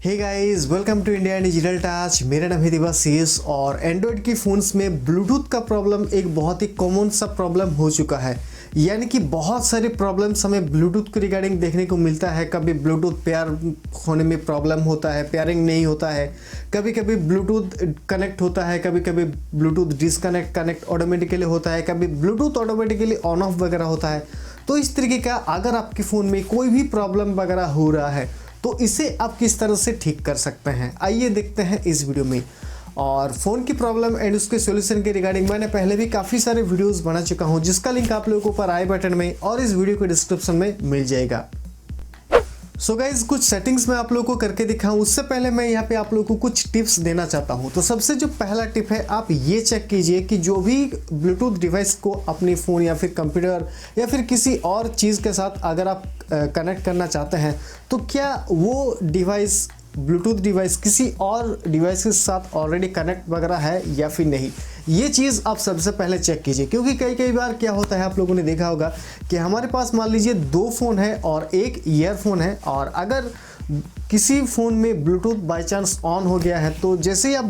Hey guys, welcome to India digital touch. मेरा नाम है दिवाशीष और एंड्रॉयड की फ़ोन्स में ब्लूटूथ का प्रॉब्लम एक बहुत ही कॉमन सा प्रॉब्लम हो चुका है। यानी कि बहुत सारे प्रॉब्लम्स हमें ब्लूटूथ के रिगार्डिंग देखने को मिलता है। कभी ब्लूटूथ पेयर होने में प्रॉब्लम होता है, पेयरिंग नहीं होता है, कभी कभी ब्लूटूथ कनेक्ट होता है, कभी कभी ब्लूटूथ कनेक्ट ऑटोमेटिकली होता है, कभी ब्लूटूथ ऑटोमेटिकली ऑन ऑफ वगैरह होता है। तो इस तरीके का अगर आपके फ़ोन में कोई भी प्रॉब्लम वगैरह हो रहा है तो इसे आप किस तरह से ठीक कर सकते हैं, आइए देखते हैं इस वीडियो में। और फ़ोन की प्रॉब्लम एंड उसके सॉल्यूशन के रिगार्डिंग मैंने पहले भी काफ़ी सारे वीडियोस बना चुका हूं, जिसका लिंक आप लोगों को ऊपर आई बटन में और इस वीडियो के डिस्क्रिप्शन में मिल जाएगा। सो गाइज, कुछ सेटिंग्स मैं आप लोगों को करके दिखाऊं उससे पहले मैं यहाँ पे आप लोगों को कुछ टिप्स देना चाहता हूँ। तो सबसे जो पहला टिप है, आप ये चेक कीजिए कि जो भी ब्लूटूथ डिवाइस को अपने फ़ोन या फिर कंप्यूटर या फिर किसी और चीज़ के साथ अगर आप कनेक्ट करना चाहते हैं तो क्या वो डिवाइस ब्लूटूथ डिवाइस किसी और डिवाइस के साथ ऑलरेडी कनेक्ट वगैरह है या फिर नहीं। ये चीज़ आप सबसे पहले चेक कीजिए, क्योंकि कई बार क्या होता है, आप लोगों ने देखा होगा कि हमारे पास मान लीजिए 2 फ़ोन है और एक ईयरफोन है, और अगर किसी फ़ोन में ब्लूटूथ बाय चांस ऑन हो गया है तो जैसे ही आप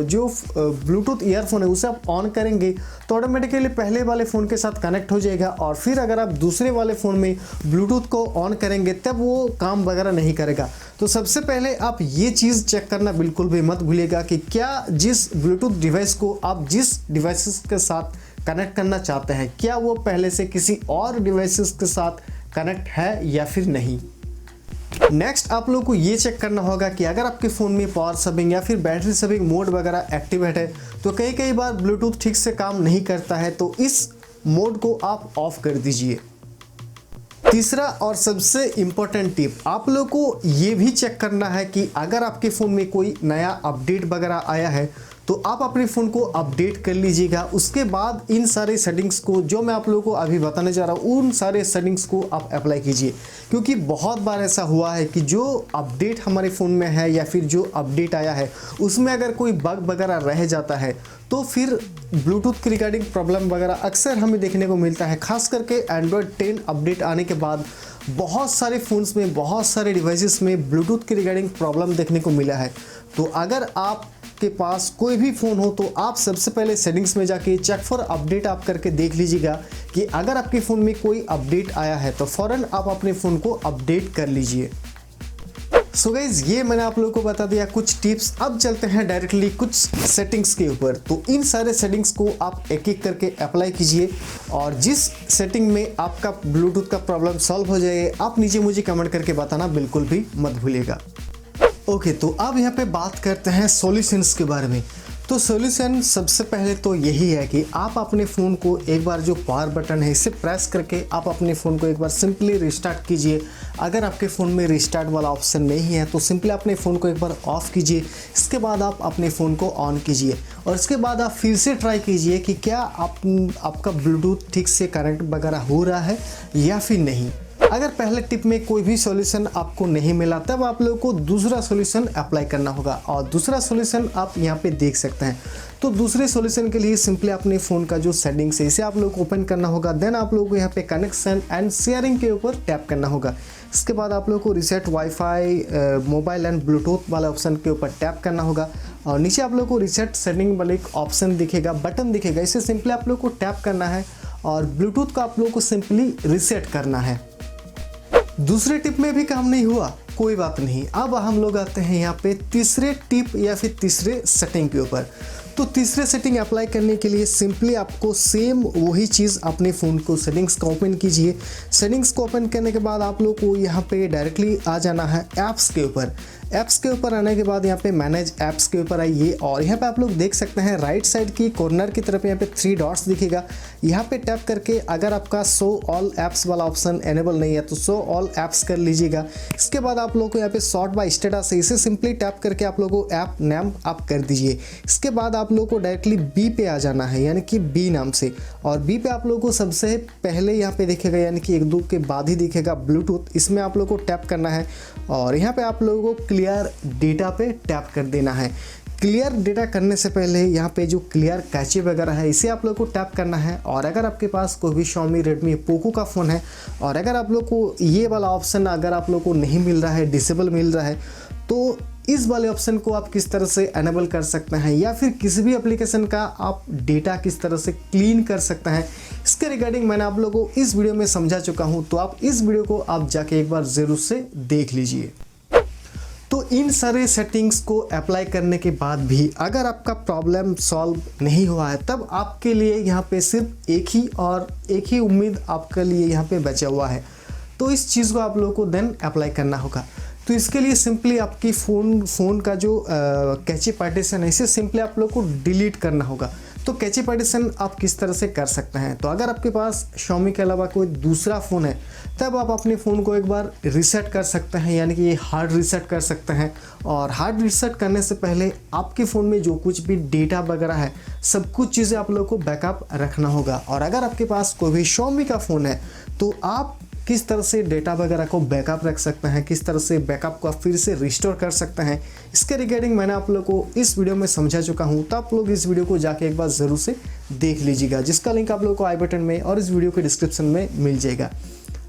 जो ब्लूटूथ ईयरफोन है उसे आप ऑन करेंगे तो ऑटोमेटिकली पहले वाले फ़ोन के साथ कनेक्ट हो जाएगा, और फिर अगर आप दूसरे वाले फ़ोन में ब्लूटूथ को ऑन करेंगे तब वो काम वगैरह नहीं करेगा। तो सबसे पहले आप ये चीज़ चेक करना बिल्कुल भी मत भूलिएगा कि क्या जिस ब्लूटूथ डिवाइस को आप जिस डिवाइसेस के साथ कनेक्ट करना चाहते हैं क्या वो पहले से किसी और डिवाइसेस के साथ कनेक्ट है या फिर नहीं। नेक्स्ट आप लोगों को ये चेक करना होगा कि अगर आपके फ़ोन में पावर सेविंग या फिर बैटरी सेविंग मोड वगैरह एक्टिवेट है तो कई बार ब्लूटूथ ठीक से काम नहीं करता है, तो इस मोड को आप ऑफ कर दीजिए। तीसरा और सबसे इम्पोर्टेंट टिप, आप लोगों को ये भी चेक करना है कि अगर आपके फ़ोन में कोई नया अपडेट वगैरह आया है तो आप अपने फ़ोन को अपडेट कर लीजिएगा। उसके बाद इन सारे सेटिंग्स को जो मैं आप लोगों को अभी बताने जा रहा हूँ उन सारे सेटिंग्स को आप अप्लाई कीजिए, क्योंकि बहुत बार ऐसा हुआ है कि जो अपडेट हमारे फ़ोन में है या फिर जो अपडेट आया है उसमें अगर कोई बग वगैरह रह जाता है तो फिर ब्लूटूथ के रिगार्डिंग प्रॉब्लम वगैरह अक्सर हमें देखने को मिलता है। खास करके एंड्रॉयड 10 अपडेट आने के बाद बहुत सारे फ़ोन्स में, बहुत सारे डिवाइसेस में ब्लूटूथ के रिगार्डिंग प्रॉब्लम देखने को मिला है। तो अगर आप के पास कोई भी फ़ोन हो तो आप सबसे पहले सेटिंग्स में जाके चेक फॉर अपडेट आप करके देख लीजिएगा कि अगर आपके फ़ोन में कोई अपडेट आया है तो फ़ौरन आप अपने फ़ोन को अपडेट कर लीजिए। सो गाइज, ये मैंने आप लोगों को बता दिया कुछ टिप्स। अब चलते हैं डायरेक्टली कुछ सेटिंग्स के ऊपर। तो इन सारे सेटिंग्स को आप एक एक करके अप्लाई कीजिए, और जिस सेटिंग में आपका ब्लूटूथ का प्रॉब्लम सॉल्व हो जाए आप नीचे मुझे कमेंट करके बताना बिल्कुल भी मत भूलिएगा। ओके, तो अब यहाँ पे बात करते हैं सॉल्यूशंस के बारे में। तो सॉल्यूशन सबसे पहले तो यही है कि आप अपने फ़ोन को एक बार जो पावर बटन है इसे प्रेस करके आप अपने फ़ोन को एक बार सिंपली रिस्टार्ट कीजिए। अगर आपके फ़ोन में रिस्टार्ट वाला ऑप्शन नहीं है तो सिंपली अपने फ़ोन को एक बार ऑफ़ कीजिए। इसके बाद आप अपने फ़ोन को ऑन कीजिए और इसके बाद आप फिर से ट्राई कीजिए कि क्या आपका ब्लूटूथ ठीक से कनेक्ट वगैरह हो रहा है या फिर नहीं। अगर पहले टिप में कोई भी सॉल्यूशन आपको नहीं मिला तब आप लोगों को दूसरा सॉल्यूशन अप्लाई करना होगा, और दूसरा सॉल्यूशन आप यहाँ पे देख सकते हैं। तो दूसरे सॉल्यूशन के लिए सिंपली अपने फ़ोन का जो सेटिंग्स है इसे आप लोगों को ओपन करना होगा। देन आप लोगों को यहाँ पे कनेक्शन एंड शेयरिंग के ऊपर टैप करना होगा। इसके बाद आप लोगों को reset wifi mobile and Bluetooth वाला ऑप्शन के ऊपर टैप करना होगा, और नीचे आप लोगों को रिसेट सेटिंग वाला एक ऑप्शन दिखेगा, बटन दिखेगा, इसे सिंपली आप लोगों को टैप करना है और ब्लूटूथ को आप लोगों को सिंपली रिसेट करना है। दूसरे टिप में भी काम नहीं हुआ, कोई बात नहीं। अब हम लोग आते हैं यहाँ पे तीसरे टिप या फिर तीसरे सेटिंग के ऊपर। तो तीसरे सेटिंग अप्लाई करने के लिए सिंपली आपको सेम वही चीज़ अपने फ़ोन को सेटिंग्स को ओपन कीजिए। सेटिंग्स को ओपन करने के बाद आप लोग को यहाँ पे डायरेक्टली आ जाना है ऐप्स के ऊपर। ऐप्स के ऊपर आने के बाद यहाँ पे मैनेज ऐप्स के ऊपर आइए, और यहाँ पे आप लोग देख सकते हैं राइट साइड की कॉर्नर की तरफ यहाँ पे 3 डॉट्स दिखेगा। यहाँ पे टैप करके अगर आपका शो ऑल ऐप्स वाला ऑप्शन एनेबल नहीं है तो शो ऑल ऐप्स कर लीजिएगा। इसके बाद आप लोगों को यहाँ पे सॉर्ट बाय स्टेटस है, इसे सिंपली टैप करके आप लोगों को ऐप नेम आप कर दीजिए। इसके बाद आप लोगों को डायरेक्टली बी पे आ जाना है, यानी कि बी नाम से, और बी पे आप लोगों को सबसे पहले यहाँ पे दिखेगा, यानी कि 1-2 के बाद ही दिखेगा ब्लूटूथ। इसमें आप लोगों को टैप करना है और यहाँ पे आप लोगों को क्लियर डेटा पे टैप कर देना है। क्लियर डेटा करने से पहले यहाँ पे जो क्लियर कैचे वगैरह है इसे आप लोग को टैप करना है। और अगर आपके पास कोई भी Xiaomi Redmi Poco का फ़ोन है और अगर आप लोग को ये वाला ऑप्शन अगर आप लोग को नहीं मिल रहा है, डिसेबल मिल रहा है, तो इस वाले ऑप्शन को आप किस तरह से एनेबल कर सकते हैं या फिर किसी भी एप्लीकेशन का आप डेटा किस तरह से क्लीन कर सकते हैं, इसके रिगार्डिंग मैंने आप लोगों को इस वीडियो में समझा चुका हूं। तो आप इस वीडियो को आप जाके एक बार ज़रूर से देख लीजिए। तो इन सारे सेटिंग्स को अप्लाई करने के बाद भी अगर आपका प्रॉब्लम सॉल्व नहीं हुआ है, तब आपके लिए यहाँ पे सिर्फ एक ही उम्मीद आपके लिए यहाँ पे बचा हुआ है। तो इस चीज़ को आप लोगों को देन अप्लाई करना होगा। तो इसके लिए सिंपली आपकी फ़ोन का जो कैचे पार्टीशन है, इसे सिंपली आप लोग को डिलीट करना होगा। तो कैचे पार्टीशन आप किस तरह से कर सकते हैं, तो अगर आपके पास Xiaomi के अलावा कोई दूसरा फ़ोन है, तब आप अपने फ़ोन को एक बार रीसेट कर सकते हैं, यानी कि ये हार्ड रीसेट कर सकते हैं। और हार्ड रीसेट करने से पहले आपके फ़ोन में जो कुछ भी डेटा वगैरह है, सब कुछ चीज़ें आप लोगों को बैकअप रखना होगा। और अगर आपके पास कोई भी Xiaomi का फ़ोन है, तो आप किस तरह से डेटा वगैरह को बैकअप रख सकते हैं, किस तरह से बैकअप को फिर से रिस्टोर कर सकते हैं, इसके रिगार्डिंग मैंने आप लोग को इस वीडियो में समझा चुका हूं। तो आप लोग इस वीडियो को जाके एक बार ज़रूर से देख लीजिएगा, जिसका लिंक आप लोगों को आई बटन में और इस वीडियो के डिस्क्रिप्शन में मिल जाएगा।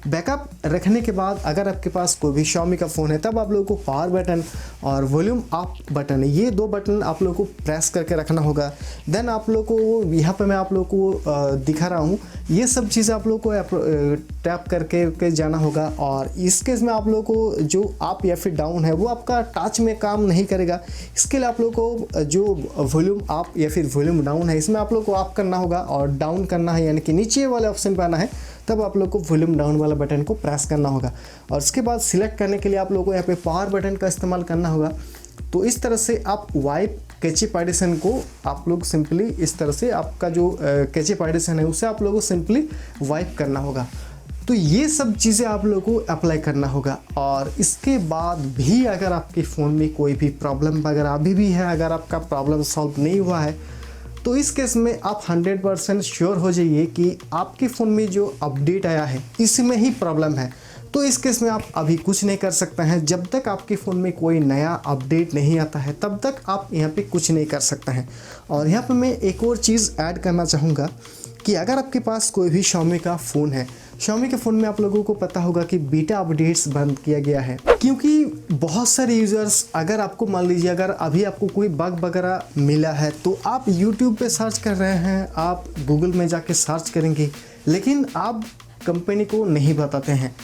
बैकअप रखने के बाद अगर आपके पास कोई भी Xiaomi का फ़ोन है, तब आप लोगों को पावर बटन और वॉल्यूम अप बटन, ये दो बटन आप लोगों को प्रेस करके रखना होगा। देन आप लोगों को यहाँ पे मैं आप लोगों को दिखा रहा हूँ, ये सब चीज़ें आप लोगों को टैप करके जाना होगा। और इस केस में आप लोगों को जो अप या फिर डाउन है, वो आपका टच में काम नहीं करेगा। इसके लिए आप लोगों को जो वॉल्यूम अप या फिर वॉल्यूम डाउन है, इसमें आप लोगों को अप करना होगा और डाउन करना है, यानी कि नीचे वाले ऑप्शन पर आना है, तब आप लोग को वॉल्यूम डाउन वाला बटन को प्रेस करना होगा। और उसके बाद सिलेक्ट करने के लिए आप लोगों को यहाँ पे पावर बटन का इस्तेमाल करना होगा। तो इस तरह से आप वाइप कैचे पार्टीशन को आप लोग सिंपली इस तरह से आपका जो कैचे पार्टीशन है, उसे आप लोगों को सिंपली वाइप करना होगा। तो ये सब चीज़ें आप लोगों को अप्लाई करना होगा। और इसके बाद भी अगर आपके फ़ोन में कोई भी प्रॉब्लम वगैरह अभी भी है, अगर आपका प्रॉब्लम सॉल्व नहीं हुआ है, तो इस केस में आप 100% श्योर हो जाइए कि आपके फ़ोन में जो अपडेट आया है, इसमें ही प्रॉब्लम है। तो इस केस में आप अभी कुछ नहीं कर सकते हैं। जब तक आपके फ़ोन में कोई नया अपडेट नहीं आता है, तब तक आप यहाँ पे कुछ नहीं कर सकते हैं। और यहाँ पे मैं एक और चीज़ ऐड करना चाहूँगा कि अगर आपके पास कोई भी Xiaomi का फ़ोन है, Xiaomi के फ़ोन में आप लोगों को पता होगा कि बीटा अपडेट्स बंद किया गया है, क्योंकि बहुत सारे यूज़र्स, अगर आपको मान लीजिए अगर अभी आपको कोई बग वगैरह मिला है, तो आप YouTube पे सर्च कर रहे हैं, आप गूगल में जाके सर्च करेंगे, लेकिन आप कंपनी को नहीं बताते हैं।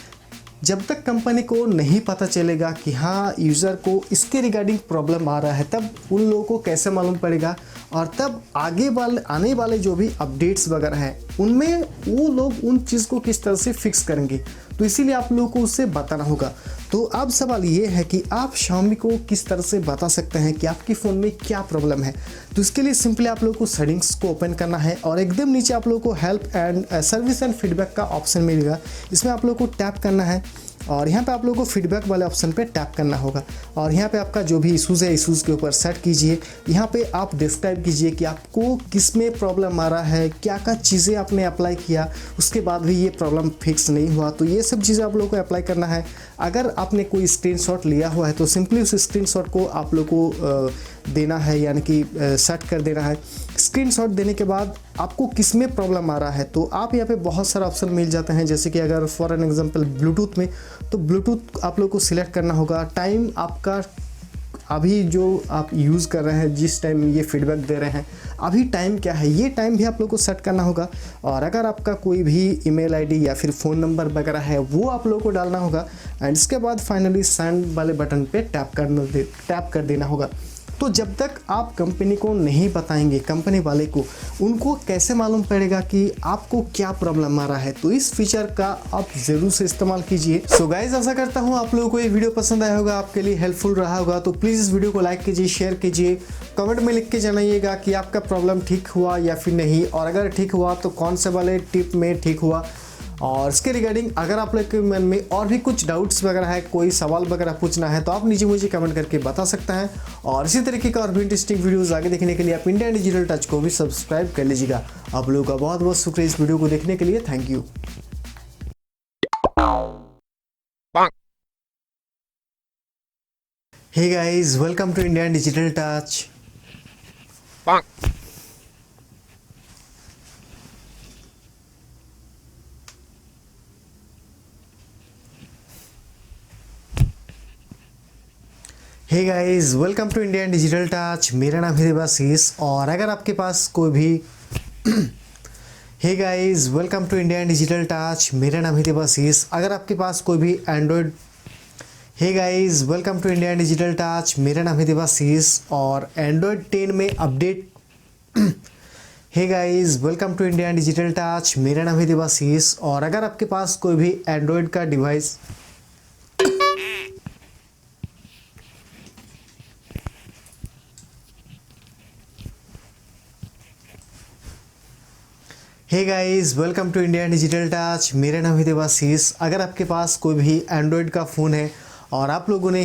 जब तक कंपनी को नहीं पता चलेगा कि हाँ यूज़र को इसके रिगार्डिंग प्रॉब्लम आ रहा है, तब उन लोगों को कैसे मालूम पड़ेगा, और तब आने वाले जो भी अपडेट्स वगैरह हैं, उनमें वो लोग उन चीज़ को किस तरह से फिक्स करेंगे। तो इसीलिए आप लोगों को उससे बताना होगा। तो अब सवाल ये है कि आप Xiaomi को किस तरह से बता सकते हैं कि आपके फ़ोन में क्या प्रॉब्लम है। तो इसके लिए सिंपली आप लोगों को सेटिंग्स को ओपन करना है और एकदम नीचे आप लोगों को help and service and feedback का ऑप्शन मिलेगा। इसमें आप लोगों को टैप करना है और यहाँ पे आप लोगों को फीडबैक वाले ऑप्शन पे टैप करना होगा। और यहाँ पे आपका जो भी इशूज़ है, इशूज़ के ऊपर सेट कीजिए। यहाँ पे आप डिस्क्राइब कीजिए कि आपको किस में प्रॉब्लम आ रहा है, क्या क्या चीज़ें आपने अप्लाई किया, उसके बाद भी ये प्रॉब्लम फिक्स नहीं हुआ। तो ये सब चीज़ें आप लोगों को अप्लाई करना है। अगर आपने कोई स्क्रीनशॉट लिया हुआ है, तो सिंपली उस स्क्रीनशॉट को आप लोग को देना है, यानी कि सेट कर देना है। स्क्रीनशॉट देने के बाद आपको किस में प्रॉब्लम आ रहा है, तो आप यहाँ पे बहुत सारा ऑप्शन मिल जाते हैं। जैसे कि अगर फॉर एन एग्जांपल ब्लूटूथ में, तो ब्लूटूथ आप लोग को सिलेक्ट करना होगा। टाइम आपका अभी जो आप यूज़ कर रहे हैं, जिस टाइम ये फीडबैक दे रहे हैं, अभी टाइम क्या है, ये टाइम भी आप लोग को सेट करना होगा। और अगर आपका कोई भी ईमेल आईडी या फिर फ़ोन नंबर वगैरह है, वो आप लोग को डालना होगा। एंड इसके बाद फाइनली सेंड वाले बटन पे टैप कर देना होगा। तो जब तक आप कंपनी को नहीं बताएंगे, कंपनी वाले को, उनको कैसे मालूम पड़ेगा कि आपको क्या प्रॉब्लम आ रहा है। तो इस फीचर का आप ज़रूर से इस्तेमाल कीजिए। सो गाइस, आशा करता हूँ आप लोगों को ये वीडियो पसंद आया होगा, आपके लिए हेल्पफुल रहा होगा। तो प्लीज़ इस वीडियो को लाइक कीजिए, शेयर कीजिए, कमेंट में लिख के जनाइएगा कि आपका प्रॉब्लम ठीक हुआ या फिर नहीं, और अगर ठीक हुआ तो कौन से वाले टिप में ठीक हुआ। और इसके रिगार्डिंग अगर आप लोग के मन में और भी कुछ डाउट्स वगैरह है, कोई सवाल वगैरह पूछना है, तो आप नीचे मुझे कमेंट करके बता सकते हैं। और इसी तरीके का और भी इंटरेस्टिंग वीडियोस आगे देखने के लिए आप इंडिया डिजिटल टच को भी सब्सक्राइब कर लीजिएगा। आप लोगों का बहुत बहुत शुक्रिया इस वीडियो को देखने के लिए। Thank you. Hey guys, welcome to India digital touch. Hey guys, welcome to Indian digital touch. मेरा नाम है देवाशीष और अगर आपके पास कोई भी hey guys, welcome to Indian digital touch. मेरा नाम है देवाशीष। अगर आपके पास कोई भी Android hey guys, welcome to Indian digital touch. मेरा नाम है देवाशीष और एंड्रॉयड 10 में update hey guys, welcome to Indian digital touch. मेरा नाम है देवाशीष और अगर आपके पास कोई भी एंड्रॉयड का device hey guys, welcome to Indian digital touch. मेरा नाम है देवाशीष। अगर आपके पास कोई भी एंड्रॉयड का फ़ोन है और आप लोगों ने